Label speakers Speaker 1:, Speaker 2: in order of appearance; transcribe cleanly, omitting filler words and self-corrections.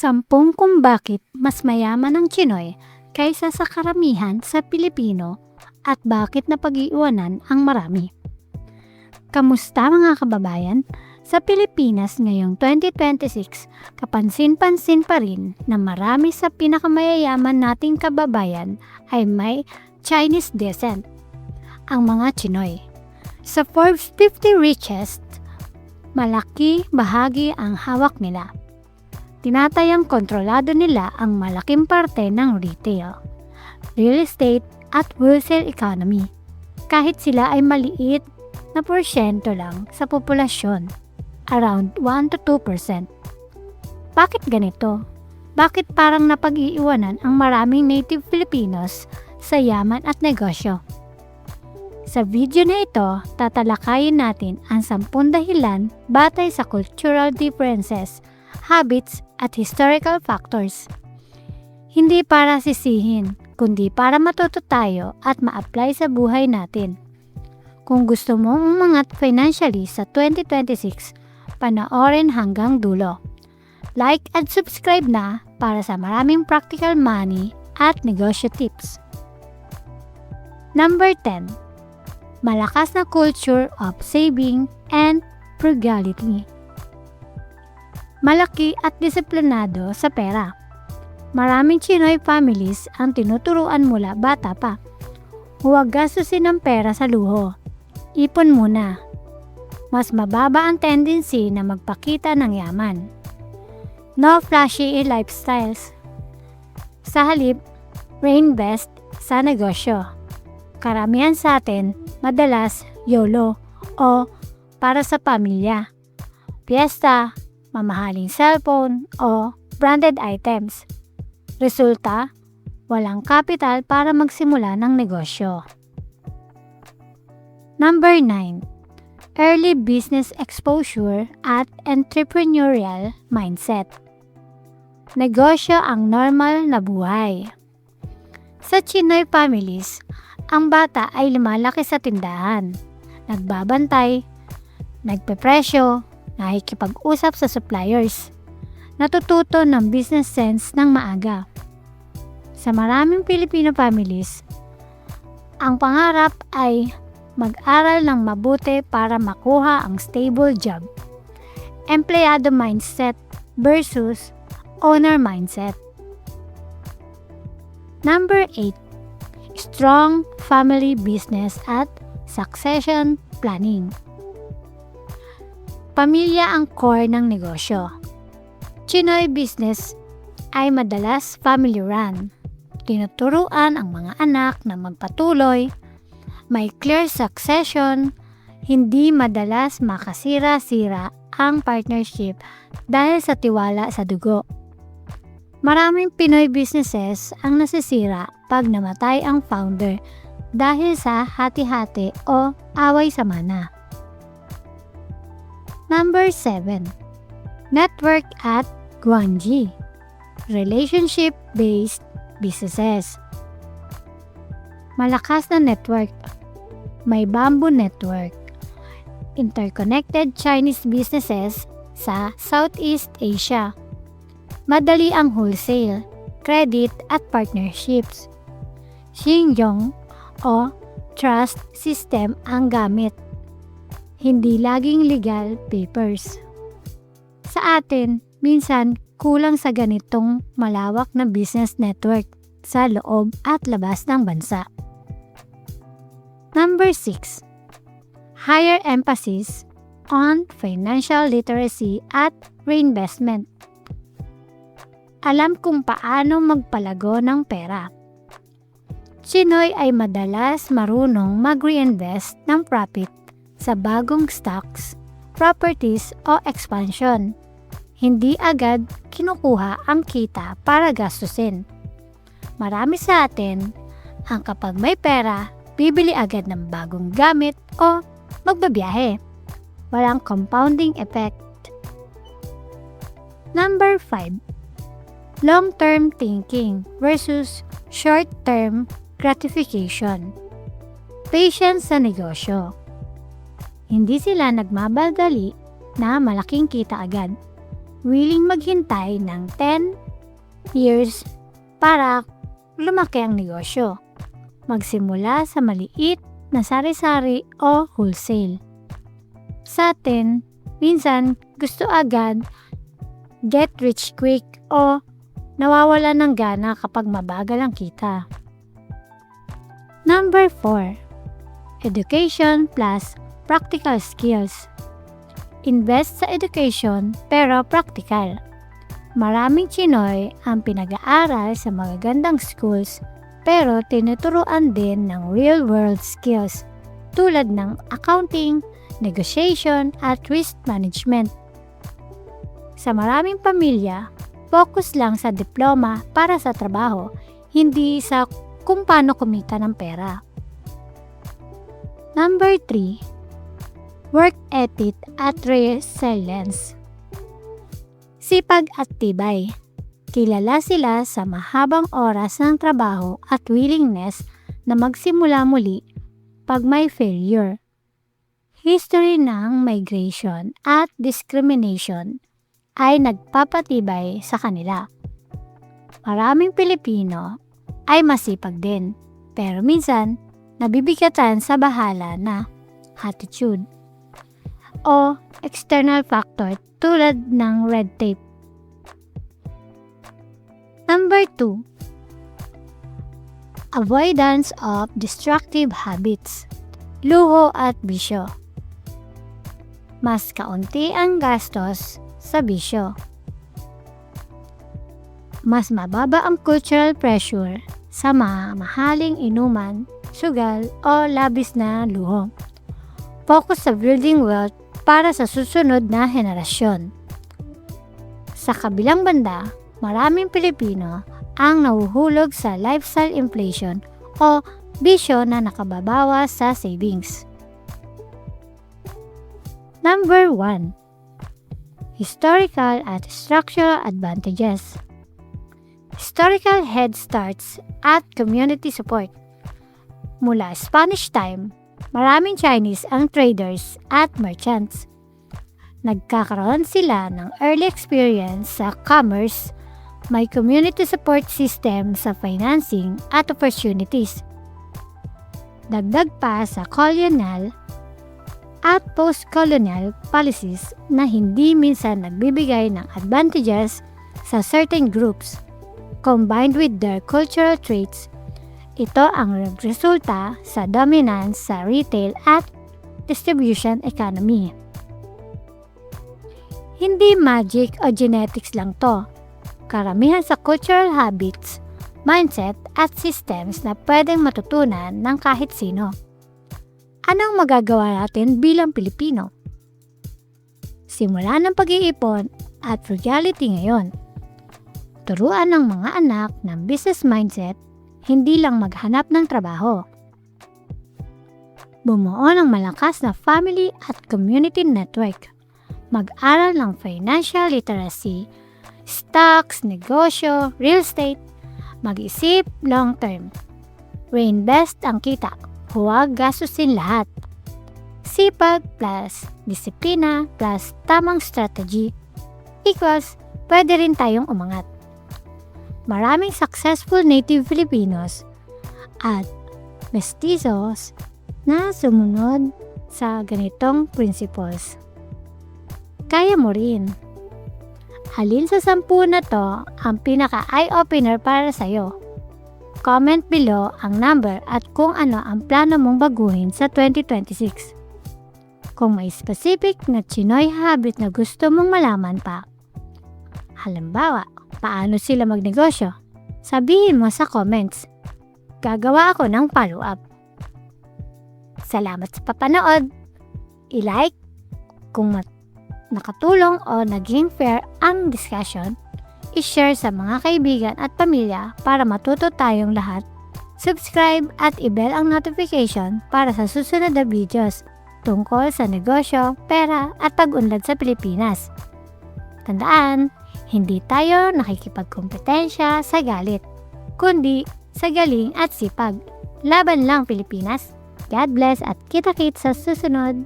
Speaker 1: Sampung kung bakit mas mayaman ang Chinoy kaysa sa karamihan sa Pilipino at bakit napag-iwanan ang marami. Kamusta mga kababayan? Sa Pilipinas ngayong 2026, kapansin-pansin pa rin na marami sa pinakamayayaman nating kababayan ay may Chinese descent, ang mga Chinoy. Sa Forbes 50 Richest, malaki bahagi ang hawak nila. Tinatayang kontrolado nila ang malaking parte ng retail, real estate at wholesale economy, kahit sila ay maliit na porsyento lang sa populasyon, around 1 to 2%. Bakit ganito? Bakit parang napag-iiwanan ang maraming native Filipinos sa yaman at negosyo? Sa video na ito, tatalakayin natin ang 10 dahilan batay sa cultural differences, habits at historical factors. Hindi para sisihin, kundi para matuto tayo at ma-apply sa buhay natin. Kung gusto mong umangat financially sa 2026, panoorin hanggang dulo. Like at subscribe na para sa maraming practical money at negosyo tips. Number 10. Malakas na culture of saving and frugality. Malaki at disiplinado sa pera. Maraming Chinoy families ang tinuturuan mula bata pa. Huwag gastusin ang pera sa luho. Ipon muna. Mas mababa ang tendency na magpakita ng yaman. No flashy lifestyles. Sa halip, reinvest sa negosyo. Karamihan sa atin, madalas YOLO o para sa pamilya. Piyesta, mamahaling cellphone o branded items. Resulta, walang kapital para magsimula ng negosyo. Number 9. Early business exposure at entrepreneurial mindset. Negosyo ang normal na buhay. Sa Chinoy families, ang bata ay lumalaki sa tindahan, nagbabantay, nagpepresyo, nakikipag-usap sa suppliers, natututo ng business sense ng maaga. Sa maraming Filipino families, ang pangarap ay mag-aral ng mabuti para makuha ang stable job. Empleyado mindset versus owner mindset. Number 8. Strong family business at succession planning. Pamilya ang core ng negosyo. Chinoy business ay madalas family run. Tinuturuan ang mga anak na magpatuloy, may clear succession, hindi madalas makasira-sira ang partnership dahil sa tiwala sa dugo. Maraming Pinoy businesses ang nasisira pag namatay ang founder dahil sa hati-hati o away sa mana. Number 7. Network at Guanji. Relationship-based businesses. Malakas na network. May Bamboo Network. Interconnected Chinese businesses sa Southeast Asia. Madali ang wholesale, credit at partnerships. Xingyong o trust system ang gamit. Hindi laging legal papers. Sa atin, minsan kulang sa ganitong malawak na business network sa loob at labas ng bansa. Number 6. Higher emphasis on financial literacy at reinvestment. Alam kung paano magpalago ng pera. Chinoy ay madalas marunong mag-reinvest ng profit sa bagong stocks, properties o expansion. Hindi agad kinukuha ang kita para gastusin. Marami sa atin ang kapag may pera, bibili agad ng bagong gamit o magbabiyahe. Walang compounding effect. Number 5. Long-term thinking versus short-term gratification. Patience sa negosyo. Hindi sila nagmamadali na malaking kita agad. willing maghintay ng 10 years para lumaki ang negosyo. Magsimula sa maliit na sari-sari o wholesale. Sa atin, minsan gusto agad, get rich quick o nawawala ng gana kapag mabagal ang kita. Number 4. Education plus practical skills. Invest sa education pero practical. Maraming Chinoy ang pinag-aaral sa magagandang schools pero tinuturuan din ng real-world skills tulad ng accounting, negotiation at risk management. Sa maraming pamilya, focus lang sa diploma para sa trabaho, hindi sa kung paano kumita ng pera. Number 3. Work ethic at resilience. Sipag at tibay. Kilala sila sa mahabang oras ng trabaho at willingness na magsimula muli pag may failure. History ng migration at discrimination ay nagpapatibay sa kanila. Maraming Pilipino ay masipag din, pero minsan nabibigatan sa bahala na attitude o external factor tulad ng red tape. Number 2. Avoidance of destructive habits. Luho at bisyo. Mas kaunti ang gastos sa bisyo. Mas mababa ang cultural pressure sa mahaling inuman, sugal o labis na luho. Focus sa building wealth para sa susunod na henerasyon. Sa kabilang banda, maraming Pilipino ang nahuhulog sa lifestyle inflation o bisyo na nakababawas sa savings. Number 1. Historical at structural advantages. Historical head starts at community support. Mula Spanish time, maraming Chinese ang traders at merchants. Nagkakaroon sila ng early experience sa commerce, may community support system sa financing at opportunities. Dagdag pa sa colonial at post-colonial policies na hindi minsan nagbibigay ng advantages sa certain groups. Combined with their cultural traits, ito ang resulta sa dominance sa retail at distribution economy. Hindi magic o genetics lang to. Karamihan sa cultural habits, mindset at systems na pwedeng matutunan ng kahit sino. Anong magagawa natin bilang Pilipino? Simulan ng pag-iipon at frugality ngayon. Turuan ng mga anak ng business mindset, hindi lang maghanap ng trabaho. Bumuo ng malakas na family at community network. Mag-aral ng financial literacy, stocks, negosyo, real estate. Mag-isip long term. Reinvest ang kita, huwag gastusin lahat. Sipag plus disiplina plus tamang strategy equals pwede rin tayong umangat. Maraming successful native Filipinos at mestizos na sumunod sa ganitong principles. Kaya mo rin. Alin sa 10 na to ang pinaka-eye-opener para sa'yo? Comment below ang number at kung ano ang plano mong baguhin sa 2026. Kung may specific na Chinoy habit na gusto mong malaman pa, halimbawa, paano sila magnegosyo? Sabihin mo sa comments. Gagawa ako ng follow-up. Salamat sa papanood. I-like kung nakatulong o naging fair ang discussion. I-share sa mga kaibigan at pamilya para matuto tayong lahat. Subscribe at i-bell ang notification para sa susunod na videos tungkol sa negosyo, pera at pag-unlad sa Pilipinas. Tandaan, hindi tayo nakikipagkompetensya sa galit, kundi sa galing at sipag. Laban lang Pilipinas. God bless at kita-kits sa susunod.